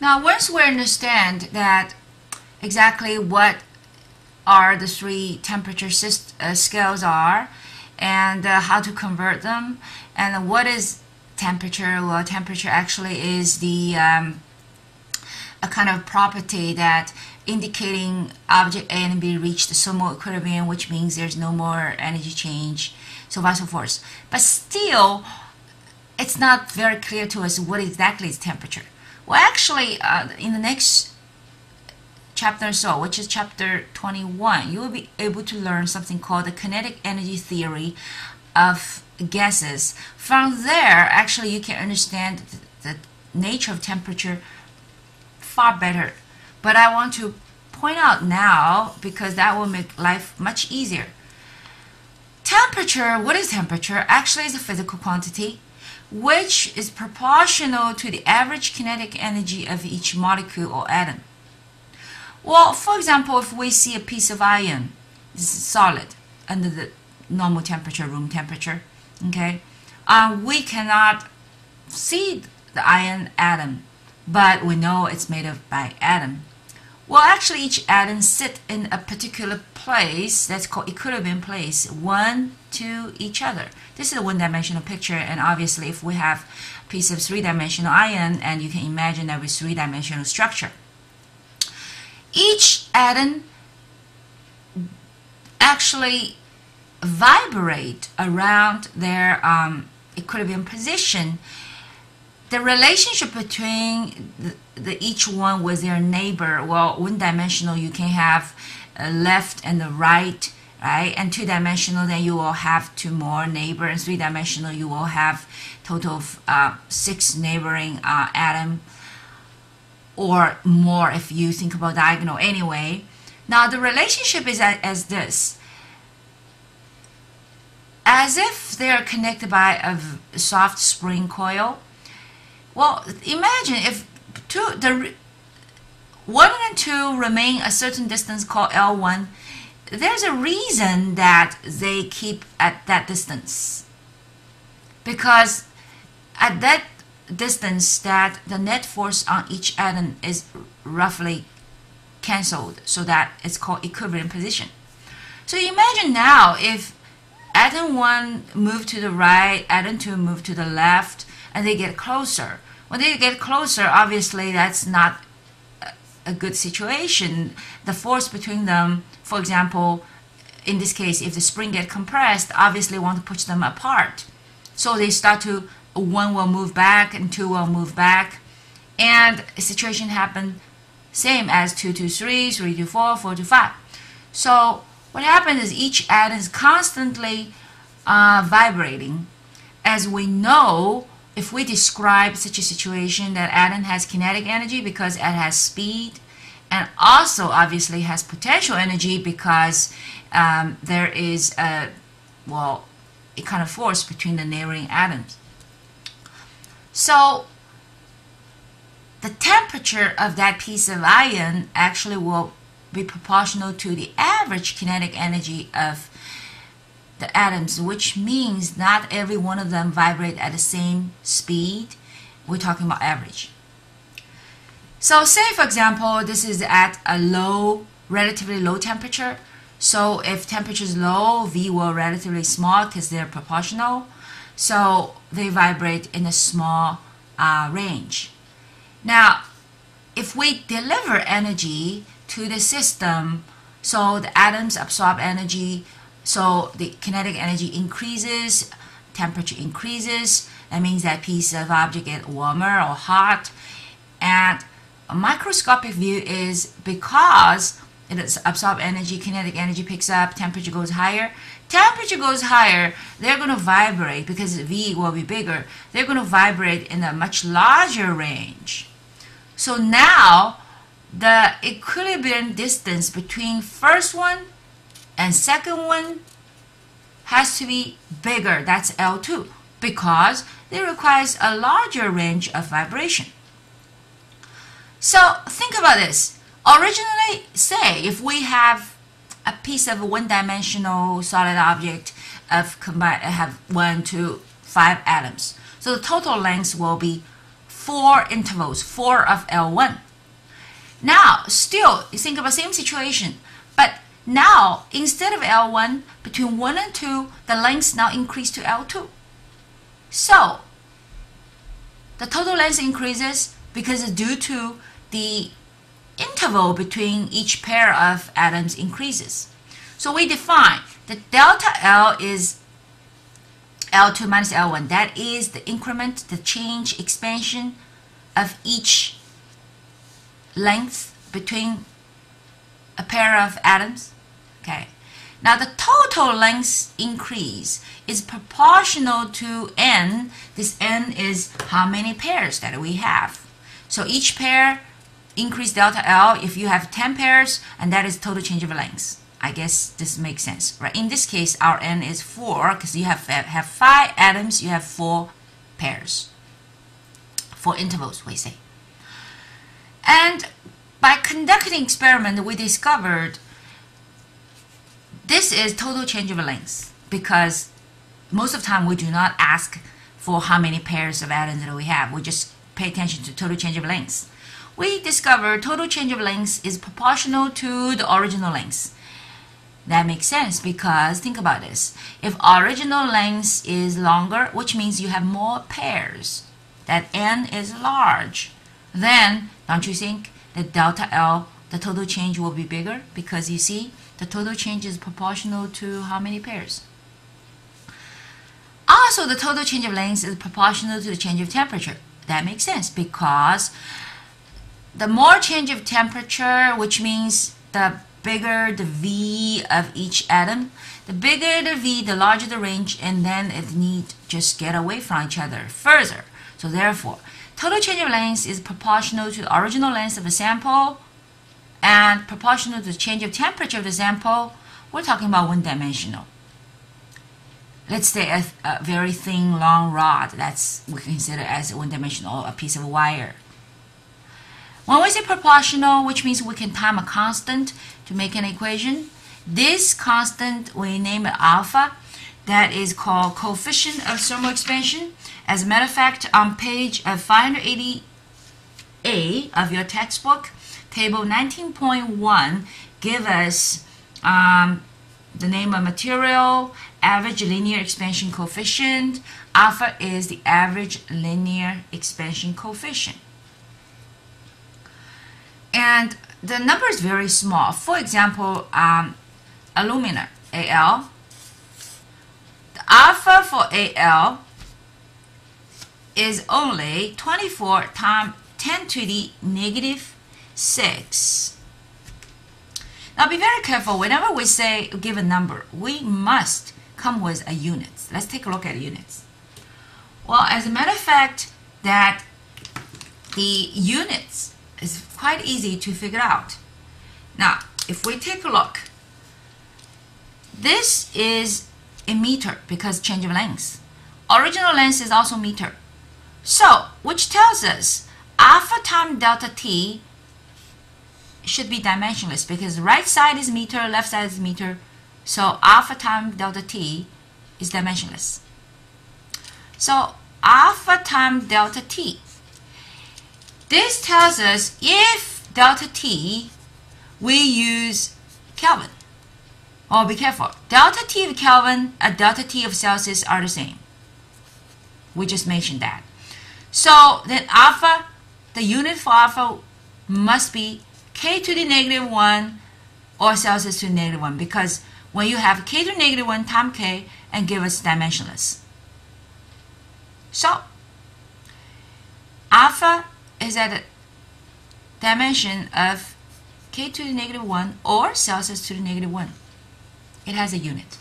Now, once we understand that exactly what are the three temperature scales are, and how to convert them, and what is temperature? Well, temperature actually is the a kind of property that indicating object A and B reached the thermal equilibrium, which means there's no more energy change, so on and so forth. But still, it's not very clear to us what exactly is temperature. Well, actually, in the next chapter or so, which is chapter 21, you will be able to learn something called the kinetic energy theory of gases. From there, actually, you can understand the nature of temperature far better. But I want to point out now, because that will make life much easier. Temperature, what is temperature? Actually, is a physical quantity which is proportional to the average kinetic energy of each molecule or atom. Well, for example, if we see a piece of iron, this is solid under the normal temperature, room temperature, okay, we cannot see the iron atom, but we know it's made of by atom. Well, actually, each atom sits in a particular place that's called equilibrium place, one to each other. This is a one-dimensional picture, and obviously, if we have a piece of three-dimensional iron, and you can imagine that with three-dimensional structure, each atom actually vibrate around their equilibrium position. The relationship between each one with their neighbor, well, one-dimensional, you can have a left and the right, and two-dimensional, then you will have two more neighbor, and three-dimensional, you will have total of 6 neighboring atom, or more if you think about diagonal anyway. Now, the relationship is as this. As if they are connected by a soft spring coil. Well, imagine if the 1 and 2 remain a certain distance called L1. There's a reason that they keep at that distance. Because at that distance, that the net force on each atom is roughly cancelled, so that it's called equilibrium position. So imagine now if atom 1 move to the right, atom 2 move to the left, and they get closer. When they get closer, obviously that's not a good situation. The force between them, for example, in this case, if the spring get compressed, obviously want to push them apart. So they start to, 1 will move back and 2 will move back. And a situation happen same as 2 to 3, 3 to 4, 4 to 5. So what happens is each atom is constantly vibrating. As we know, if we describe such a situation, that atom has kinetic energy because it has speed, and also obviously has potential energy because there is a kind of force between the neighboring atoms. So the temperature of that piece of iron actually will be proportional to the average kinetic energy of the atoms, which means not every one of them vibrate at the same speed. We're talking about average. So say, for example, this is at a relatively low temperature. So if temperature is low, V will relatively small because they're proportional. So they vibrate in a small range. Now, if we deliver energy to the system, so the atoms absorb energy, so the kinetic energy increases, temperature increases. That means that piece of object gets warmer or hot. And a microscopic view is because it absorbs energy, kinetic energy picks up, temperature goes higher. Temperature goes higher, they're going to vibrate because V will be bigger. They're going to vibrate in a much larger range. So now the equilibrium distance between first one and second one has to be bigger. That's L2 because it requires a larger range of vibration. So think about this. Originally, say if we have a piece of a one-dimensional solid object of have 1 to 5 atoms, so the total length will be 4 intervals, 4 of L1. Now, still, you think of the same situation, but now, instead of L1, between 1 and 2, the length now increased to L2. So, the total length increases because it's due to the interval between each pair of atoms increases. So we define that delta L is L2 minus L1. That is the increment, the change, expansion of each length between a pair of atoms. Okay. Now the total length increase is proportional to n. This n is how many pairs that we have. So each pair increase delta L if you have 10 pairs, and that is total change of length. I guess this makes sense, right? In this case, our n is 4 because you have 5 atoms, you have 4 pairs, 4 intervals, we say. And by conducting experiment, we discovered this is total change of length because most of the time we do not ask for how many pairs of atoms that we have. We just pay attention to total change of length. We discovered total change of length is proportional to the original length. That makes sense because think about this. If original length is longer, which means you have more pairs, that n is large, then don't you think that delta L, the total change will be bigger? Because you see, the total change is proportional to how many pairs? Also, the total change of length is proportional to the change of temperature. That makes sense because the more change of temperature, which means the bigger the V of each atom, the bigger the V, the larger the range, and then it need just get away from each other further. So therefore, total change of length is proportional to the original length of the sample and proportional to the change of temperature of the sample. We're talking about one-dimensional. Let's say a very thin, long rod. That's we consider as one-dimensional, a piece of wire. When we say proportional, which means we can time a constant to make an equation, this constant we name it alpha. That is called coefficient of thermal expansion. As a matter of fact, on page 580A of your textbook, table 19.1 give us the name of material, average linear expansion coefficient. Alpha is the average linear expansion coefficient. And the number is very small. For example, alumina, Al. The alpha for Al is only 24 times 10 to the negative 6. Now be very careful. Whenever we say give a number, we must come with a unit. Let's take a look at units. Well, as a matter of fact, that the units is quite easy to figure out. Now, if we take a look, this is a meter because change of length. Original length is also meter. So, which tells us alpha times delta T should be dimensionless because the right side is meter, left side is meter. So, alpha times delta T is dimensionless. So, alpha times delta T. This tells us if delta T, we use Kelvin. Oh, be careful. Delta T of Kelvin and delta T of Celsius are the same. We just mentioned that. So then alpha, the unit for alpha must be K to the negative 1 or Celsius to the negative 1 because when you have K to the negative 1 times K and give us dimensionless. So alpha is at a dimension of K to the negative 1 or Celsius to the negative 1. It has a unit.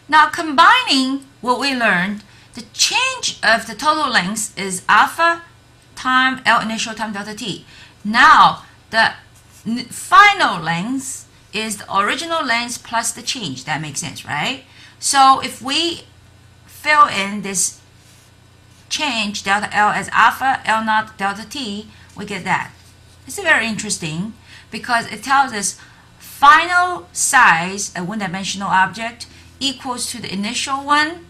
Now combining what we learned, the change of the total length is alpha times L initial times delta T. Now the final length is the original length plus the change. That makes sense, right? So if we fill in this change delta L as alpha L naught delta T, we get that. It's very interesting because it tells us final size of one-dimensional object equals to the initial one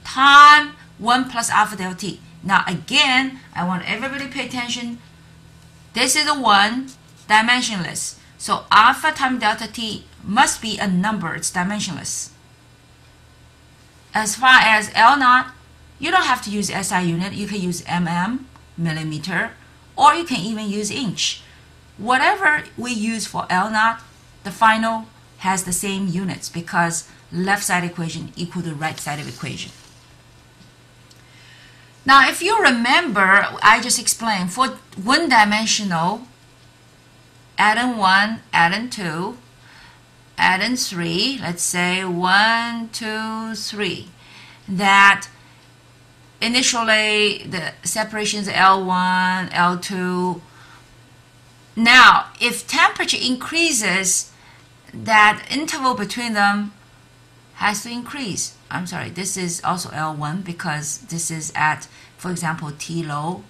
times 1 plus alpha delta T. Now again, I want everybody to pay attention. This is a 1, dimensionless. So alpha times delta T must be a number, it's dimensionless. As far as L naught, you don't have to use SI unit, you can use mm, millimeter, or you can even use inch. Whatever we use for L naught, the final has the same units because left side equation equal to right side of equation. Now if you remember, I just explained for one-dimensional, add-in 1, add-in 2, add-in 3, let's say 1, 2, 3, that initially the separation is L1, L2. Now, if temperature increases, that interval between them has to increase. I'm sorry, this is also L1 because this is at, for example, T low.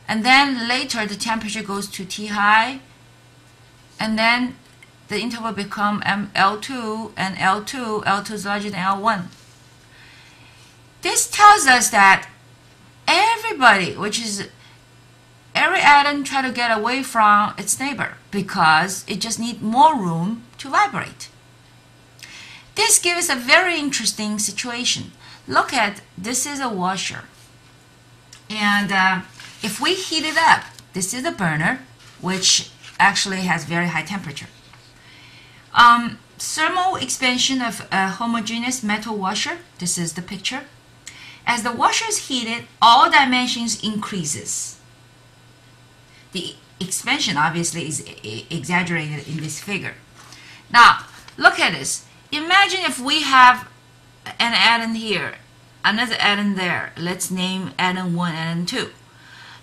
And then later the temperature goes to T high, and then the interval become L2 and L2. L2 is larger than L1. This tells us that everybody, which is every atom, try to get away from its neighbor because it just needs more room to vibrate. This gives a very interesting situation. Look at, this is a washer. And if we heat it up, this is a burner, which actually has very high temperature. Thermal expansion of a homogeneous metal washer, this is the picture. As the washer is heated, all dimensions increases. The expansion obviously is exaggerated in this figure. Now, look at this. Imagine if we have an atom here, another atom there. Let's name atom 1, atom 2.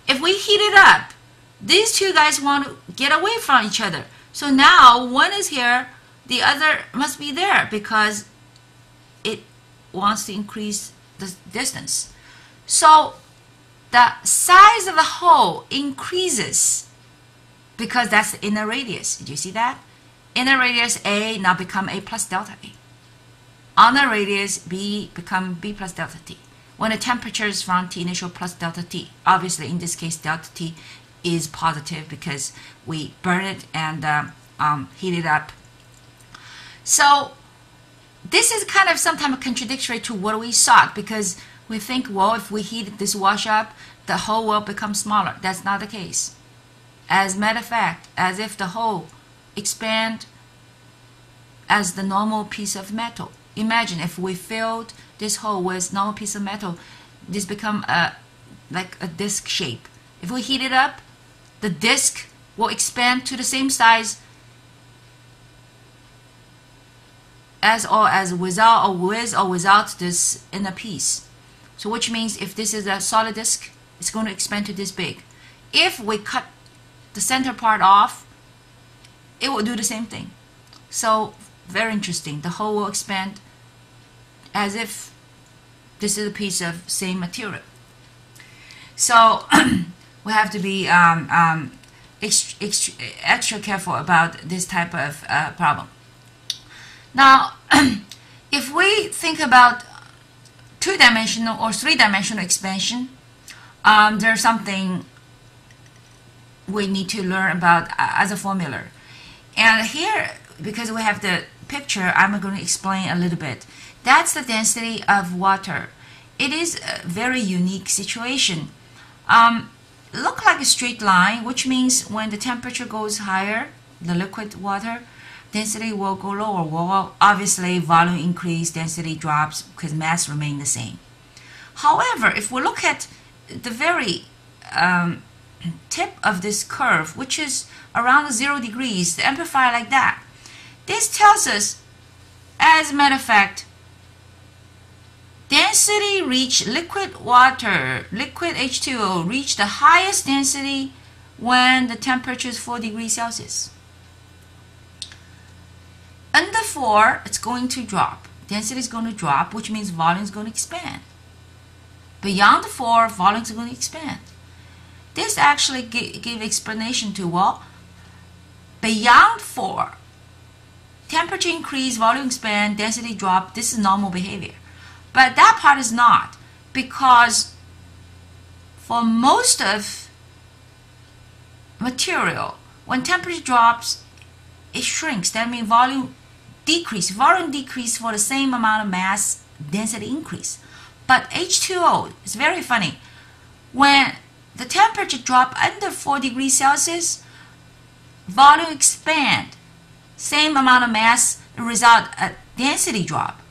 If we heat it up, these two guys want to get away from each other. So now one is here, the other must be there because it wants to increase the distance. So the size of the hole increases because that's the inner radius. Did you see that? Inner radius A now become A plus delta A. Outer radius B become B plus delta T. When the temperature is from T initial plus delta T, obviously in this case delta T is positive because we burn it and heat it up. So this is kind of sometimes contradictory to what we thought because we think, well, if we heat this wash up, the hole will become smaller. That's not the case. As a matter of fact, as if the hole expand as the normal piece of metal. Imagine if we filled this hole with normal piece of metal, this become like a disc shape. If we heat it up, the disc will expand to the same size as or as without or with or without this inner piece. So which means if this is a solid disc, it's going to expand to this big. If we cut the center part off, it will do the same thing. So very interesting. The hole will expand as if this is a piece of same material. So we have to be extra careful about this type of problem. Now, if we think about two-dimensional or three-dimensional expansion, there's something we need to learn about as a formula. And here, because we have the picture, I'm going to explain a little bit. That's the density of water. It is a very unique situation. Look like a straight line, which means when the temperature goes higher, the liquid water, density will go lower. Well, obviously, volume increase, density drops because mass remain the same. However, if we look at the very tip of this curve, which is around 0 degrees, the amplifier like that, this tells us, as a matter of fact, density reach liquid water, liquid H2O reach the highest density when the temperature is 4 degrees Celsius. Under 4, it's going to drop. Density is going to drop, which means volume is going to expand. Beyond 4, volume is going to expand. This actually give explanation to, well, beyond 4, temperature increase, volume expand, density drop, this is normal behavior. But that part is not, because for most of material, when temperature drops, it shrinks. That means volume decrease. Volume decrease for the same amount of mass, density increase. But H2O is very funny. When the temperature drop under 4 degrees Celsius, volume expand. Same amount of mass, result a density drop.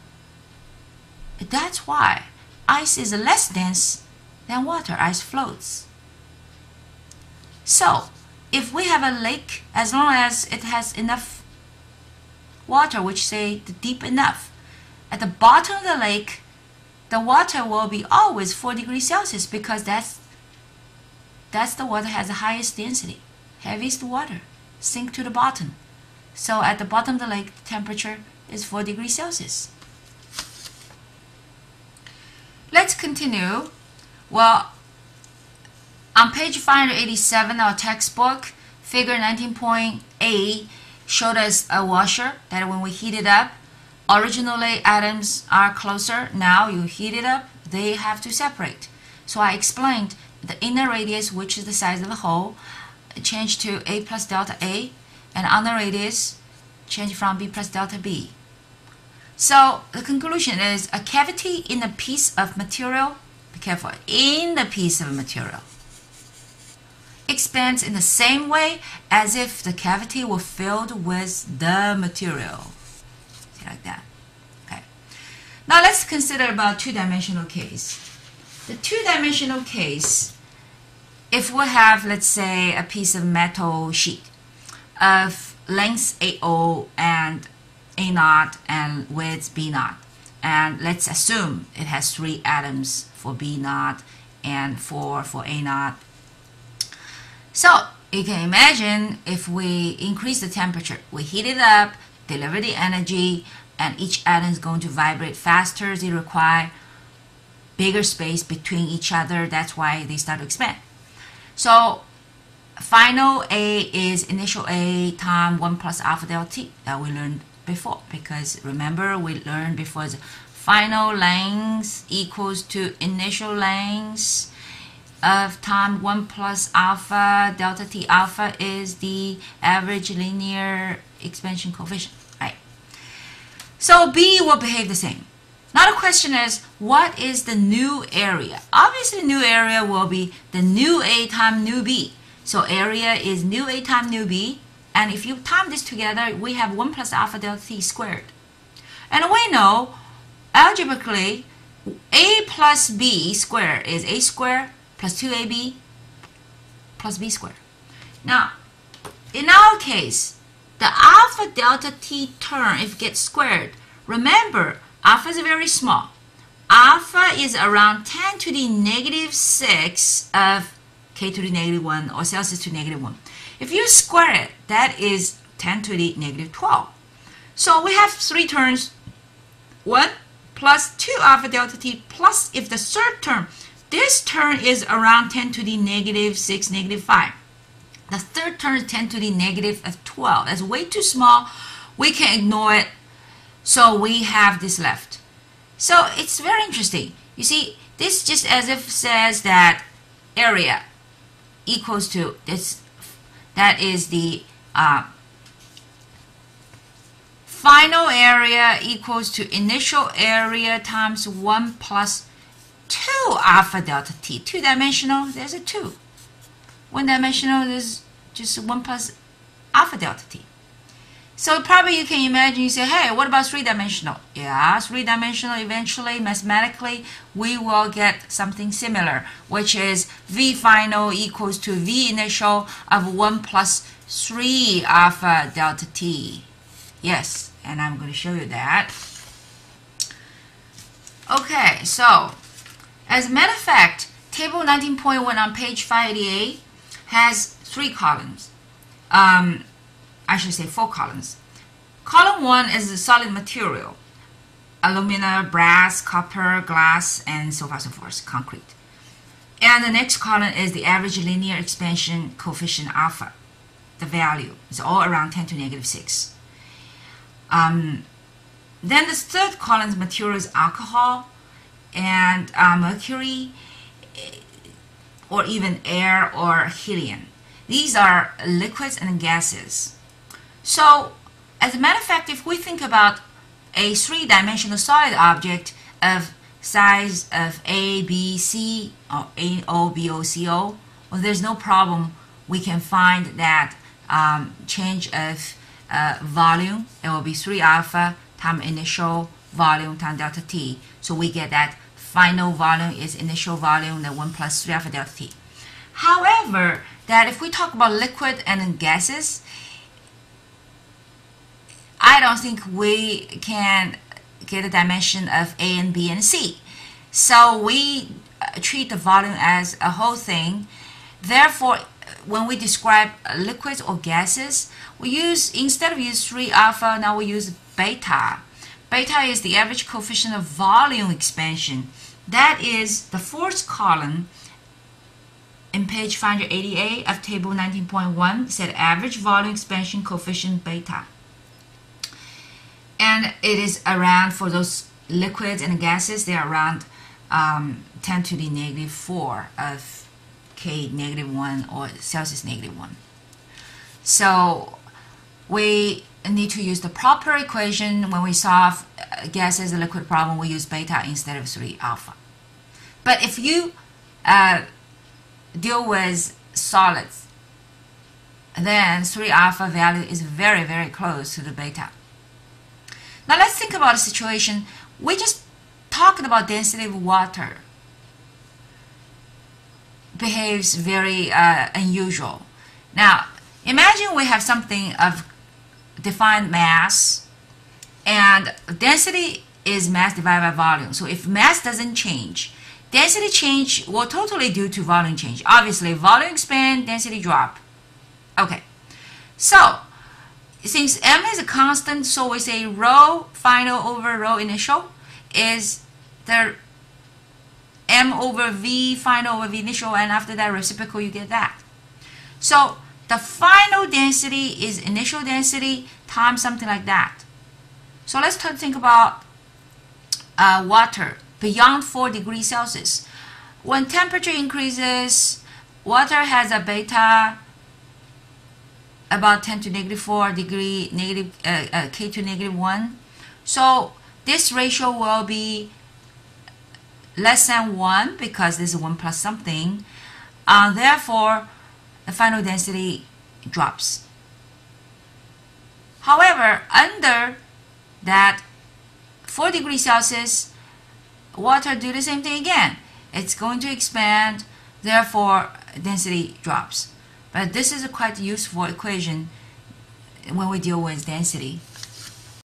That's why ice is less dense than water. Ice floats. So, if we have a lake, as long as it has enough water, which say deep enough, at the bottom of the lake, the water will be always 4 degrees Celsius because that's the water has the highest density, heaviest water, sink to the bottom. So at the bottom of the lake, the temperature is 4 degrees Celsius. Let's continue. Well, on page 587, our textbook, figure 19.8 showed us a washer that when we heat it up, originally atoms are closer. Now you heat it up, they have to separate. So I explained the inner radius, which is the size of the hole, changed to A plus delta A, and outer radius changed from B plus delta B. So the conclusion is a cavity in a piece of material, be careful, in the piece of material, expands in the same way as if the cavity were filled with the material. See, like that. Okay. Now let's consider about two-dimensional case. The two-dimensional case, if we have, let's say, a piece of metal sheet of length AO and A0 and width B0, and let's assume it has 3 atoms for B0 and 4 for A0. So you can imagine if we increase the temperature, we heat it up, deliver the energy, and each atom is going to vibrate faster. They require bigger space between each other. That's why they start to expand. So final A is initial A times 1 plus alpha delta T that we learned before. Because remember, we learned before the final length equals to initial length of time 1 plus alpha delta T. Alpha is the average linear expansion coefficient, right? So B will behave the same. Now the question is, what is the new area? Obviously, new area will be the new A times new B. So area is new A times new B. And if you time this together, we have 1 plus alpha delta T squared. And we know, algebraically, A plus B squared is A squared plus 2AB plus B squared. Now, in our case, the alpha delta T term, if it gets squared, remember, alpha is very small. Alpha is around 10 to the negative 6 of K to the negative 1 or Celsius to negative 1. If you square it, that is 10 to the negative 12. So we have 3 terms, 1 plus 2 alpha delta T plus, if the third term, this term is around 10 to the negative 6, negative 5. The third term is 10 to the negative of 12. That's way too small. We can ignore it. So we have this left. So it's very interesting. You see, this just as if says that area equals to this. That is the final area equals to initial area times 1 plus 2 alpha delta T. Two-dimensional, there's a 2. One-dimensional, there's just 1 plus alpha delta T. So probably you can imagine, you say, hey, what about three-dimensional? Yeah, three-dimensional, eventually, mathematically, we will get something similar, which is V final equals to V initial of 1 plus 3 alpha delta T. Yes, and I'm going to show you that. Okay, so, as a matter of fact, table 19.1 on page 588 has 3 columns. I should say 4 columns. Column 1 is the solid material, alumina, brass, copper, glass, and so far so forth, concrete. And the next column is the average linear expansion coefficient alpha, the value. It's all around 10 to negative 6. Then the third column's material is alcohol and mercury. or even air or helium. These are liquids and gases. So, as a matter of fact, if we think about a three-dimensional solid object of size of A, B, C, or A, O, B, O, C, O, well, there's no problem. We can find that change of volume. It will be 3 alpha times initial volume times delta T. So we get that final volume is initial volume, the 1 plus 3 alpha delta T. However, that if we talk about liquid and gases, I don't think we can get a dimension of A and B and C. So we treat the volume as a whole thing. Therefore, when we describe liquids or gases, we use, instead of use 3 alpha, now we use beta. Beta is the average coefficient of volume expansion. That is the fourth column in page 588 of table 19.1, said average volume expansion coefficient beta. And it is around, for those liquids and gases, they are around 10 to the negative 4 of K negative 1 or Celsius negative 1. So we need to use the proper equation. When we solve gases and liquid problem, we use beta instead of 3 alpha. But if you deal with solids, then 3 alpha value is very, very close to the beta. Now let's think about a situation. We just talking about density of water. Behaves very unusual. Now imagine we have something of defined mass, and density is mass divided by volume. So if mass doesn't change, density change will totally due to volume change. Obviously, volume expand, density drop. Okay, so since m is a constant, so we say rho final over rho initial is the m over v final over v initial, and after that reciprocal, you get that. So the final density is initial density times something like that. So let's think about water beyond 4 degrees Celsius. When temperature increases, water has a beta about 10 to negative 4 degree, K to negative 1. So this ratio will be less than 1 because this is 1 plus something. Therefore, the final density drops. However, under that 4 degrees Celsius, water do the same thing again. It's going to expand, therefore density drops. But this is a quite useful equation when we deal with density.